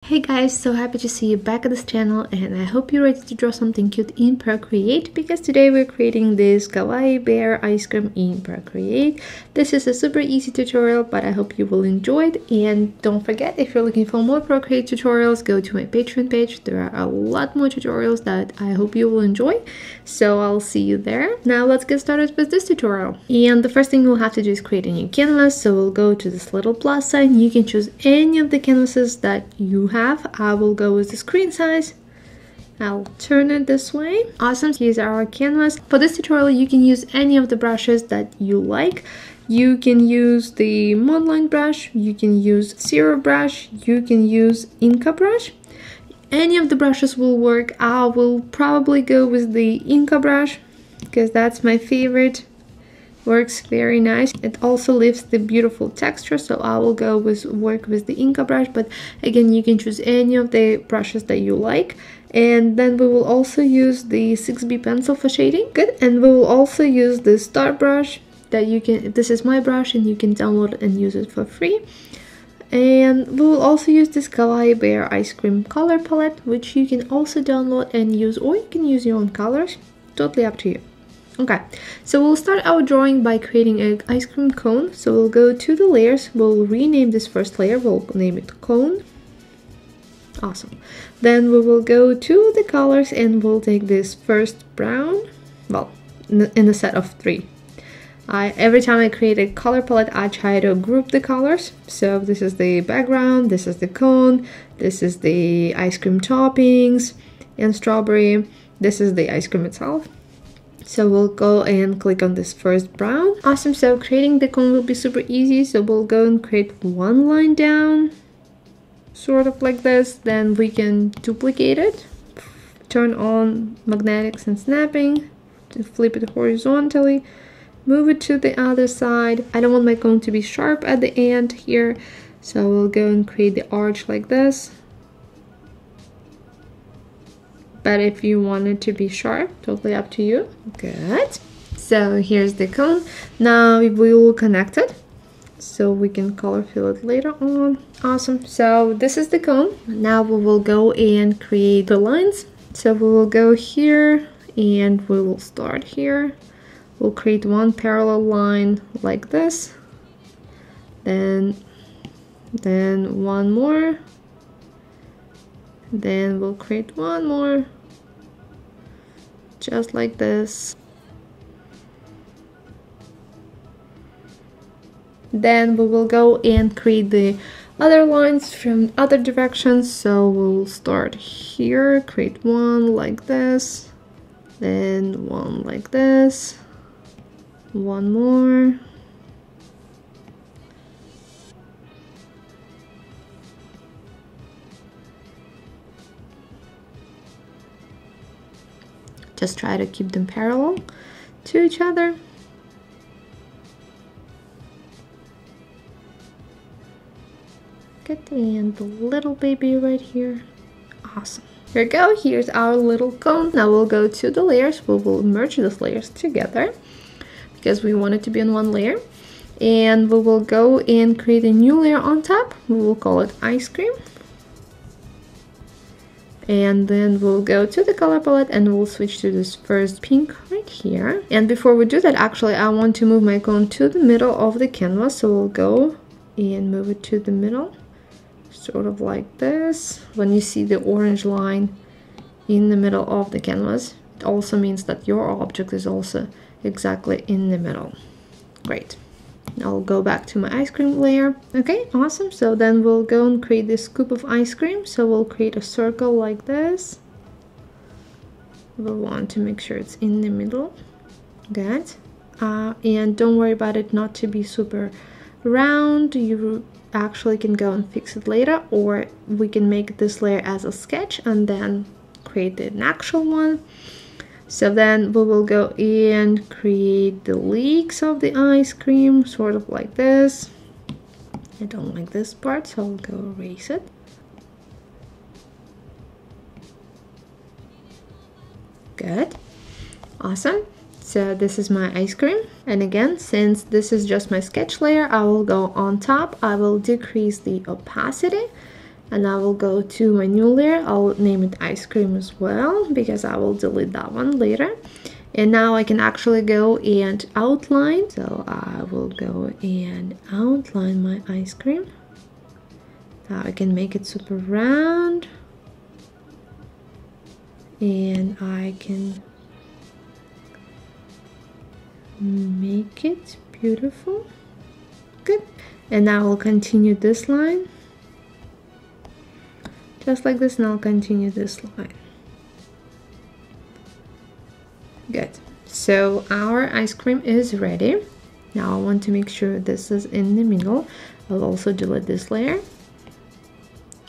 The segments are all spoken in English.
Hey guys, so happy to see you back at this channel, and I hope you're ready to draw something cute in Procreate, because today we're creating this kawaii bear ice cream in Procreate. This is a super easy tutorial, but I hope you will enjoy it. And don't forget, if you're looking for more Procreate tutorials, go to my Patreon page. There are a lot more tutorials that I hope you will enjoy, so I'll see you there. Now let's get started with this tutorial. And the first thing we'll have to do is create a new canvas, so we'll go to this little plus sign. You can choose any of the canvases that you have. I will go with the screen size. I'll turn it this way. Awesome. Here's our canvas. For this tutorial, you can use any of the brushes that you like. You can use the Modeline brush, you can use Zero brush, you can use Inca brush. Any of the brushes will work. I will probably go with the Inca brush because that's my favorite. Works very nice. It also leaves the beautiful texture, so I will go with work with the Inca brush, but again, you can choose any of the brushes that you like. And then we will also use the 6B pencil for shading. Good. And we will also use the Star brush that you can, this is my brush and you can download it and use it for free. And we will also use this Kawaii Bear ice cream color palette, which you can also download and use, or you can use your own colors, totally up to you. Okay, so we'll start our drawing by creating an ice cream cone. So we'll go to the layers, we'll rename this first layer, we'll name it cone. Awesome. Then we will go to the colors and we'll take this first brown, well, in a set of 3. Every time I create a color palette, I try to group the colors. So this is the background, this is the cone, this is the ice cream toppings and strawberry, this is the ice cream itself. So we'll go and click on this first brown. Awesome, so creating the cone will be super easy. So we'll go and create one line down, sort of like this. Then we can duplicate it, turn on magnetics and snapping, to flip it horizontally, move it to the other side. I don't want my cone to be sharp at the end here, so we'll go and create the arch like this. But if you want it to be sharp, totally up to you. Good. So here's the cone. Now we will connect it so we can color fill it later on. Awesome. So this is the cone. Now we will go and create the lines. So we will go here and we will start here. We'll create one parallel line like this. Then one more. Then we'll create one more, just like this. Then we will go and create the other lines from other directions. So we'll start here, create one like this, then one like this, one more. Just try to keep them parallel to each other. Good, and the little baby right here. Awesome. Here we go, here's our little cone. Now we'll go to the layers. We will merge those layers together because we want it to be on one layer. And we will go and create a new layer on top. We will call it ice cream. And then we'll go to the color palette and we'll switch to this first pink right here. And before we do that, actually, I want to move my cone to the middle of the canvas. So we'll go and move it to the middle, sort of like this. When you see the orange line in the middle of the canvas, it also means that your object is also exactly in the middle. Great. I'll go back to my ice cream layer. Okay, awesome. So then we'll go and create this scoop of ice cream. So we'll create a circle like this. We'll want to make sure it's in the middle. Good. And don't worry about it not to be super round. You actually can go and fix it later, or we can make this layer as a sketch and then create an actual one. So then we will go and create the leaks of the ice cream, sort of like this. I don't like this part, so I'll go erase it. Good. Awesome. So this is my ice cream, and again, since this is just my sketch layer, I will go on top. I will decrease the opacity And I will go to my new layer. I'll name it ice cream as well, because I will delete that one later. And now I can actually go and outline. So I will go and outline my ice cream. Now I can make it super round. And I can make it beautiful. Good. And now I'll continue this line. Just like this, and I'll continue this line. Good. So our ice cream is ready. Now I want to make sure this is in the middle. I'll also delete this layer.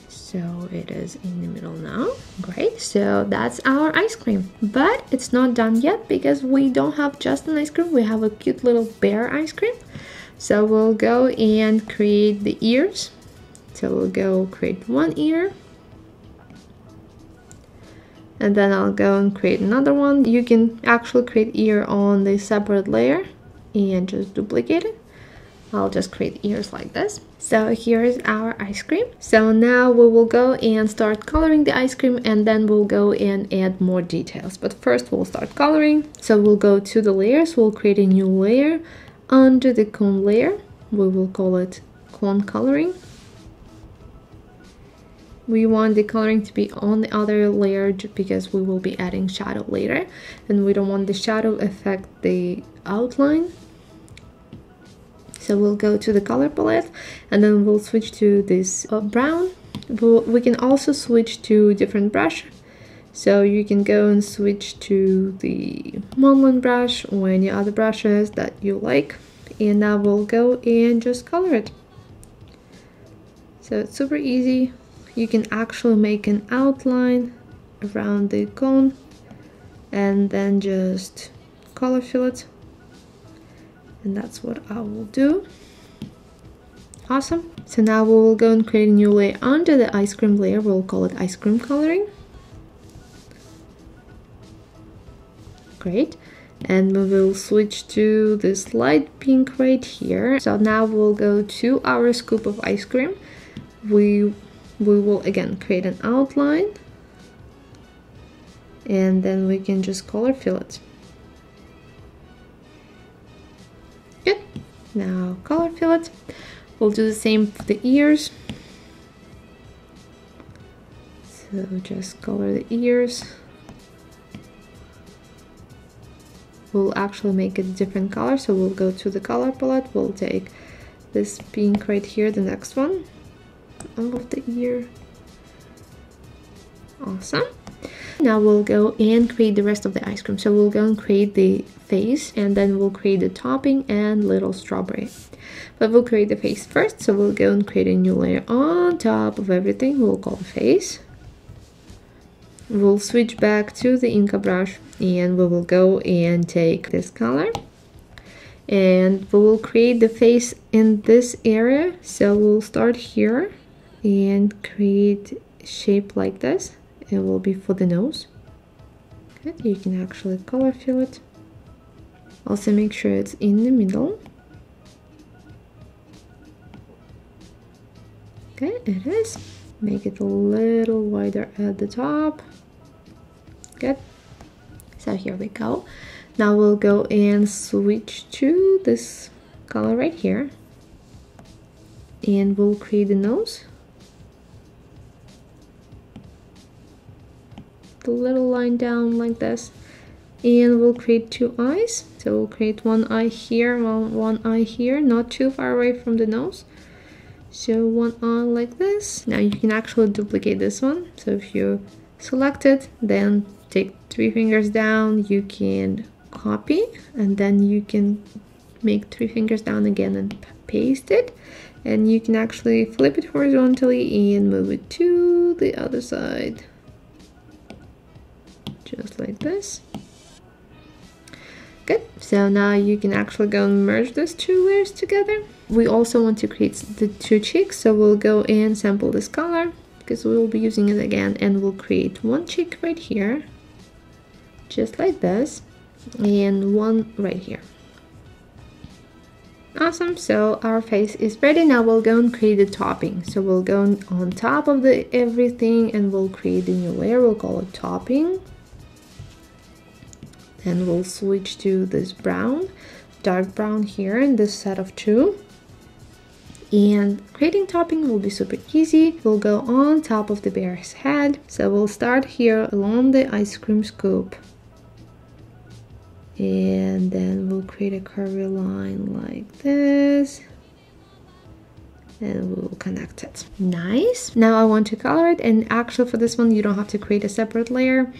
So it is in the middle now. Great. So that's our ice cream. But it's not done yet, because we don't have just an ice cream. We have a cute little bear ice cream. So we'll go and create the ears. So we'll go create one ear. And then I'll go and create another one. You can actually create ear on the separate layer and just duplicate it. I'll just create ears like this. So here is our ice cream. So now we will go and start coloring the ice cream, and then we'll go and add more details. But first we'll start coloring. So we'll go to the layers. We'll create a new layer under the cone layer. We will call it cone coloring. We want the coloring to be on the other layer because we will be adding shadow later, and we don't want the shadow affect the outline. So we'll go to the color palette, and then we'll switch to this brown. We can also switch to different brush. So you can go and switch to the Modeling brush or any other brushes that you like. And now we'll go and just color it. So it's super easy. You can actually make an outline around the cone and then just color fill it. And that's what I will do. Awesome. So now we will go and create a new layer under the ice cream layer. We'll call it ice cream coloring. Great. And we will switch to this light pink right here. So now we'll go to our scoop of ice cream. We will again create an outline, and then we can just color fill it. Good. Now color fill it. We'll do the same for the ears. So just color the ears. We'll actually make it a different color, so we'll go to the color palette. We'll take this pink right here, the next one, of the ear. Awesome. Now we'll go and create the rest of the ice cream. So we'll go and create the face, and then we'll create the topping and little strawberry. But we'll create the face first, so we'll go and create a new layer on top of everything. We'll call face. We'll switch back to the Inka brush, and we will go and take this color, and we will create the face in this area. So we'll start here and create a shape like this. It will be for the nose. Good. You can actually color fill it. Also make sure it's in the middle. Okay, it is. Make it a little wider at the top. Good. So here we go. Now we'll go and switch to this color right here, and we'll create the nose. The little line down like this, and we'll create two eyes. So we'll create one eye here, one eye here, not too far away from the nose. So one eye like this. Now you can actually duplicate this one. So if you select it, then take 3 fingers down, you can copy, and then you can make 3 fingers down again and paste it, and you can actually flip it horizontally and move it to the other side, just like this. Good. So now you can actually go and merge those 2 layers together. We also want to create the 2 cheeks, so we'll go and sample this color because we will be using it again, and we'll create 1 cheek right here, just like this, and 1 right here. Awesome, so our face is ready. Now we'll go and create the topping. So we'll go on top of the everything and we'll create a new layer. We'll call it topping. Then we'll switch to this brown, dark brown here in this set of two. And creating topping will be super easy. We'll go on top of the bear's head. So we'll start here along the ice cream scoop. And then we'll create a curvy line like this. And we'll connect it. Nice. Now I want to color it. And actually for this one, you don't have to create a separate layer.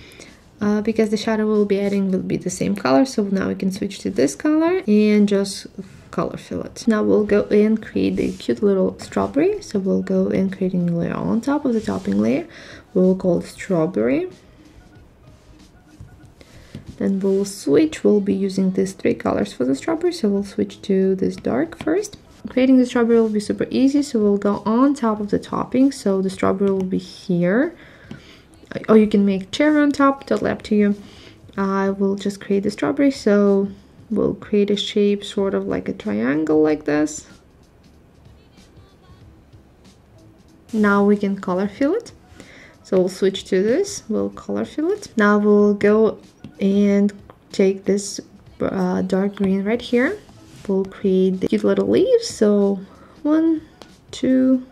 Because the shadow we'll be adding will be the same color. So now we can switch to this color and just color fill it. Now we'll go and create the cute little strawberry. So we'll go and create a new layer on top of the topping layer. We'll call it strawberry. Then we'll switch. We'll be using these three colors for the strawberry. So we'll switch to this dark first. Creating the strawberry will be super easy. So we'll go on top of the topping. So the strawberry will be here. Or you can make cherry on top, totally up to you. I will just create the strawberry, so we'll create a shape sort of like a triangle like this. Now we can color fill it. So we'll switch to this, we'll color fill it. Now we'll go and take this dark green right here. We'll create the cute little leaves. So 1, 2,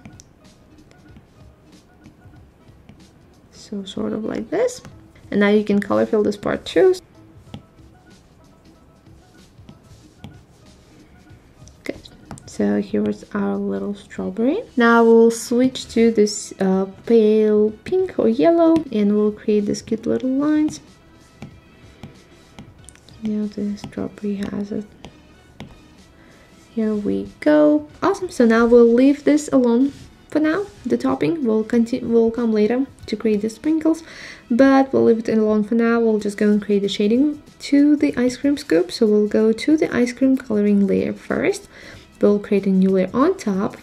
so sort of like this. And now you can color fill this part too. Good. So here's our little strawberry. Now we'll switch to this pale pink or yellow and we'll create these cute little lines. Now the strawberry has it. Here we go. Awesome. So now we'll leave this alone. For now, the topping will come later to create the sprinkles, but we'll leave it alone for now. We'll just go and create the shading to the ice cream scoop. So we'll go to the ice cream coloring layer first. We'll create a new layer on top.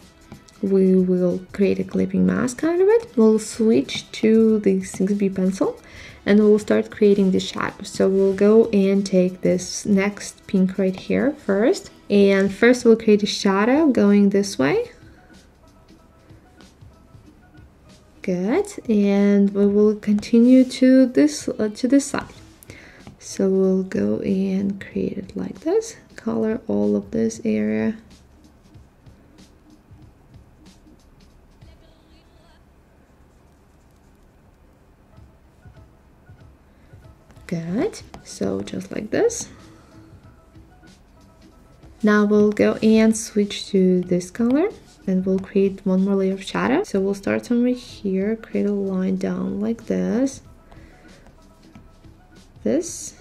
We will create a clipping mask out of it. We'll switch to the 6B pencil and we'll start creating the shadow. So we'll go and take this next pink right here first. And first we'll create a shadow going this way. Good, and we will continue to this side. So we'll go and create it like this. Color all of this area. Good. So just like this. Now we'll go and switch to this color. And we'll create one more layer of shadow. So we'll start somewhere here, create a line down like this. This.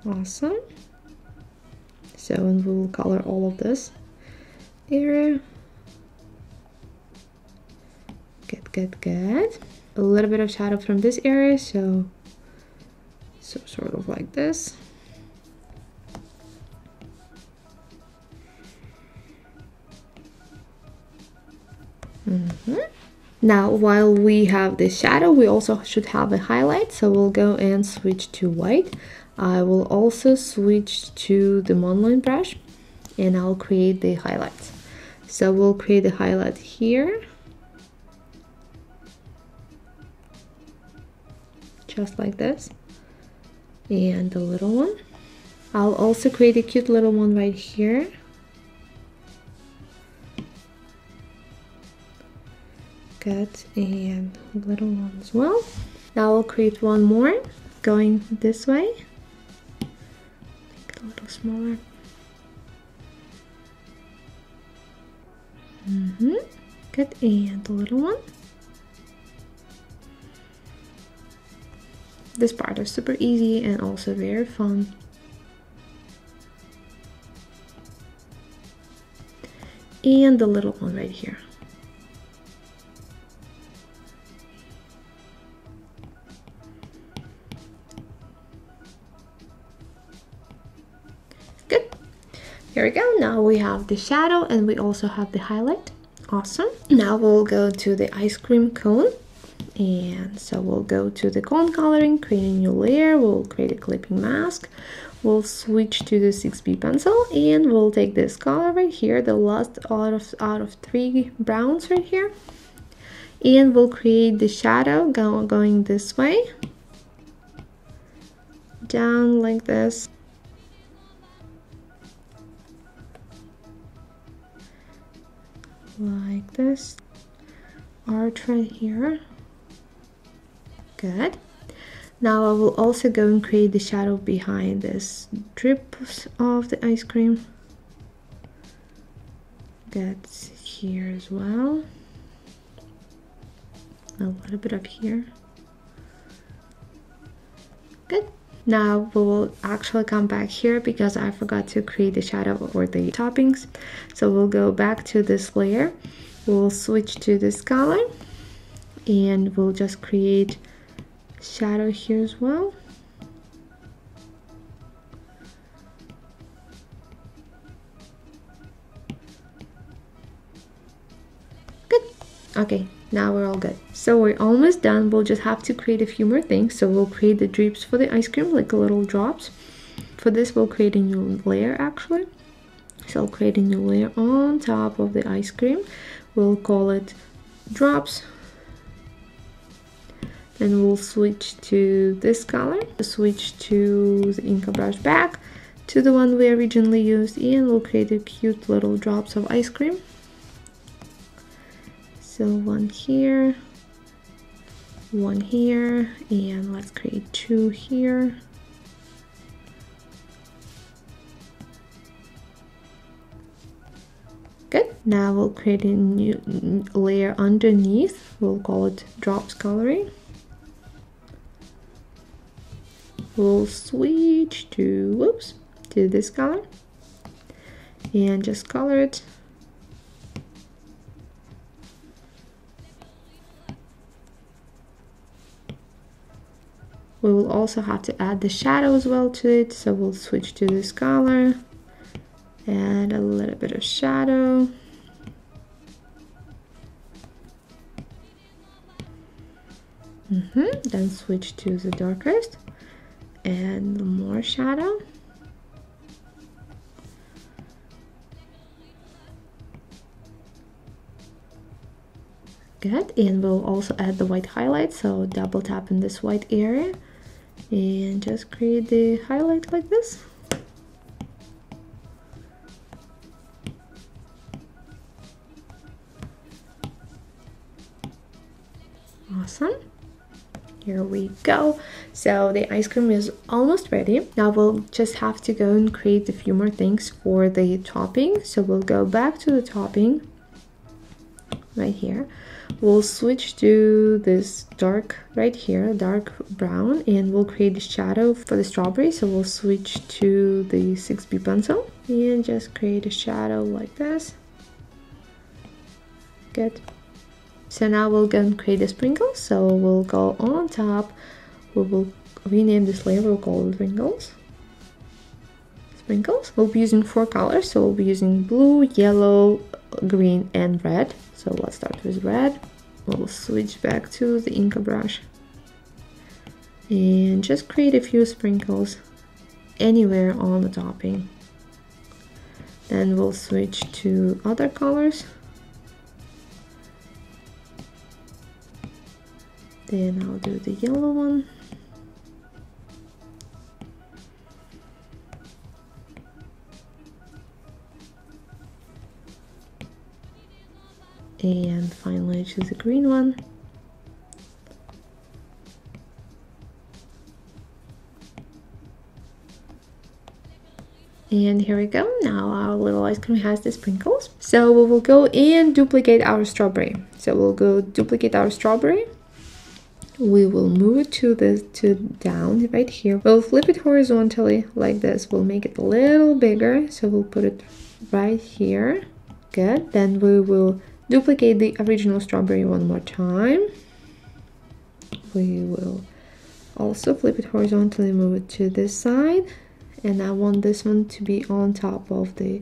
Awesome. So, and we'll color all of this area. Good, good, good. A little bit of shadow from this area, so sort of like this. Now, while we have the shadow, we also should have a highlight. So we'll go and switch to white. I will also switch to the monoline brush and I'll create the highlights. So we'll create the highlight here. Just like this. And the little one. I'll also create a cute little one right here. Good, and little one as well. Now I'll create one more going this way. Make it a little smaller. Good, and the little one. This part is super easy and also very fun. And the little one right here. Here we go. Now we have the shadow and we also have the highlight. Awesome. Now we'll go to the ice cream cone And so we'll go to the cone coloring, create a new layer, we'll create a clipping mask, we'll switch to the 6B pencil, and we'll take this color right here, the last out of 3 browns right here, and we'll create the shadow going this way, down like this. Like this, arch right here. Good. Now I will also go and create the shadow behind this drips of the ice cream. That's here as well. A little bit up here. Good. Now we will actually come back here because I forgot to create the shadow or the toppings. So we'll go back to this layer. We'll switch to this color and we'll just create shadow here as well. Good. Okay. Now we're all good. So we're almost done. We'll just have to create a few more things. So we'll create the drips for the ice cream, like little drops. For this, we'll create a new layer actually. So I'll create a new layer on top of the ice cream. We'll call it drops. Then we'll switch to this color. Switch to the ink brush back to the one we originally used, and we'll create a cute little drops of ice cream. So one here, and let's create 2 here. Good. Now we'll create a new layer underneath. We'll call it drops coloring. We'll switch to, to this color and just color it. We will also have to add the shadow as well to it, so we'll switch to this color, add a little bit of shadow. Then switch to the darkest, and more shadow. Good, and we'll also add the white highlight, so double tap in this white area and just create the highlight like this. Awesome. Here we go. So the ice cream is almost ready. Now we'll just have to go and create a few more things for the topping. So we'll go back to the topping right here. We'll switch to this dark right here, dark brown, and we'll create the shadow for the strawberry. So we'll switch to the 6B pencil and just create a shadow like this. Good. So now we'll go and create the sprinkles. So we'll go on top. We will rename this layer. We'll call it wrinkles. Sprinkles. We'll be using 4 colors. So we'll be using blue, yellow, green, and red. So let's start with red. We'll switch back to the ink brush and just create a few sprinkles anywhere on the topping. Then we'll switch to other colors. Then I'll do the yellow one. And finally choose a green one. And here we go. Now our little ice cream has the sprinkles. So we will go and duplicate our strawberry. So we'll go duplicate our strawberry. We will move it to down right here. We'll flip it horizontally like this. We'll make it a little bigger. So we'll put it right here. Good. Then we will duplicate the original strawberry one more time. We will also flip it horizontally, move it to this side. And I want this one to be on top of the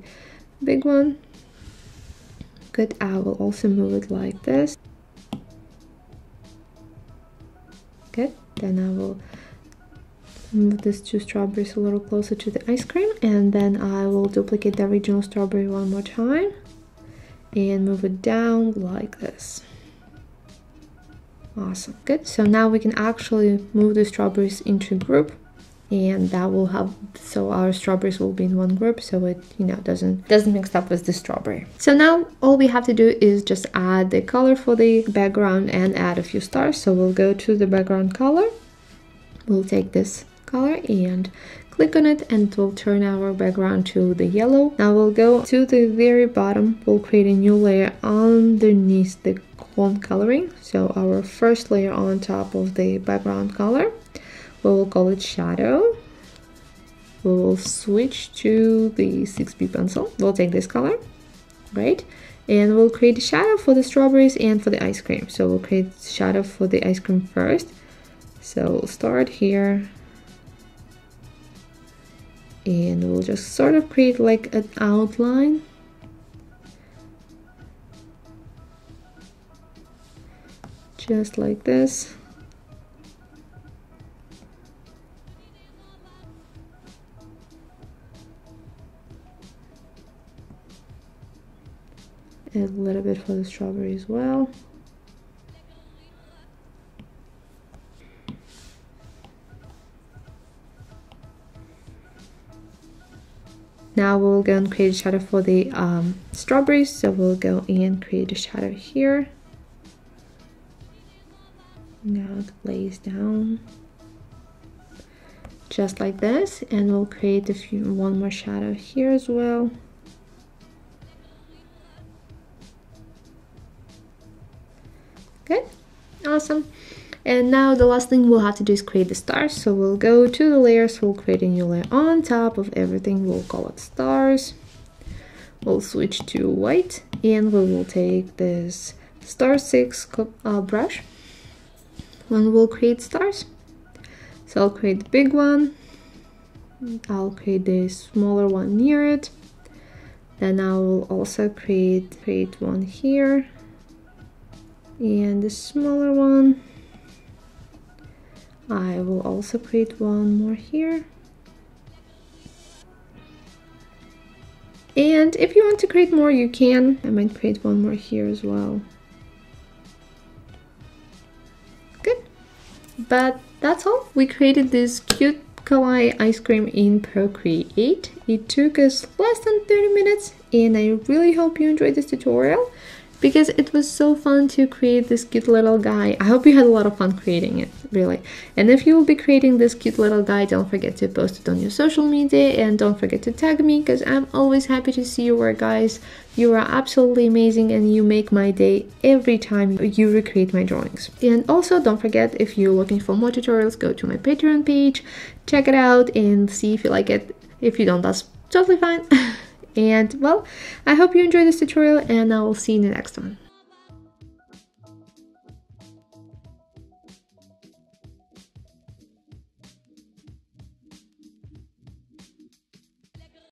big one. Good. I will also move it like this. Good. Then I will move these two strawberries a little closer to the ice cream, and then I will duplicate the original strawberry one more time and move it down like this. Awesome. Good. So now we can actually move the strawberries into a group, and that will help, so our strawberries will be in one group, so it, you know, doesn't mix up with the strawberry. So now all we have to do is just add the color for the background and add a few stars. So we'll go to the background color, we'll take this color and click on it, and it will turn our background to the yellow. Now we'll go to the very bottom, we'll create a new layer underneath the clone coloring. So our first layer on top of the background color, we will call it shadow. We will switch to the 6B pencil. We'll take this color, right? And we'll create a shadow for the strawberries and for the ice cream. So we'll create shadow for the ice cream first. So we'll start here, and we'll just sort of create like an outline. Just like this. Add a little bit for the strawberry as well. Now we'll go and create a shadow for the strawberries. So we'll go and create a shadow here. Now it lays down just like this, and we'll create one more shadow here as well. Good, awesome. And now the last thing we'll have to do is create the stars. So we'll go to the layers, we'll create a new layer on top of everything, we'll call it stars. We'll switch to white, and we will take this star 6 brush, and we'll create stars. So I'll create the big one, I'll create the smaller one near it, then I will also create one here, and the smaller one. I will also create one more here. And if you want to create more, you can. I might create one more here as well. Good. But that's all. We created this cute kawaii ice cream in Procreate. It took us less than 30 minutes, and I really hope you enjoyed this tutorial, because it was so fun to create this cute little guy. I hope you had a lot of fun creating it, really. And if you will be creating this cute little guy, don't forget to post it on your social media, and don't forget to tag me, because I'm always happy to see your work, guys. You are absolutely amazing, and you make my day every time you recreate my drawings. And also, don't forget, if you're looking for more tutorials, go to my Patreon page, check it out, and see if you like it. If you don't, that's totally fine. And well, I hope you enjoyed this tutorial, and I will see you in the next one.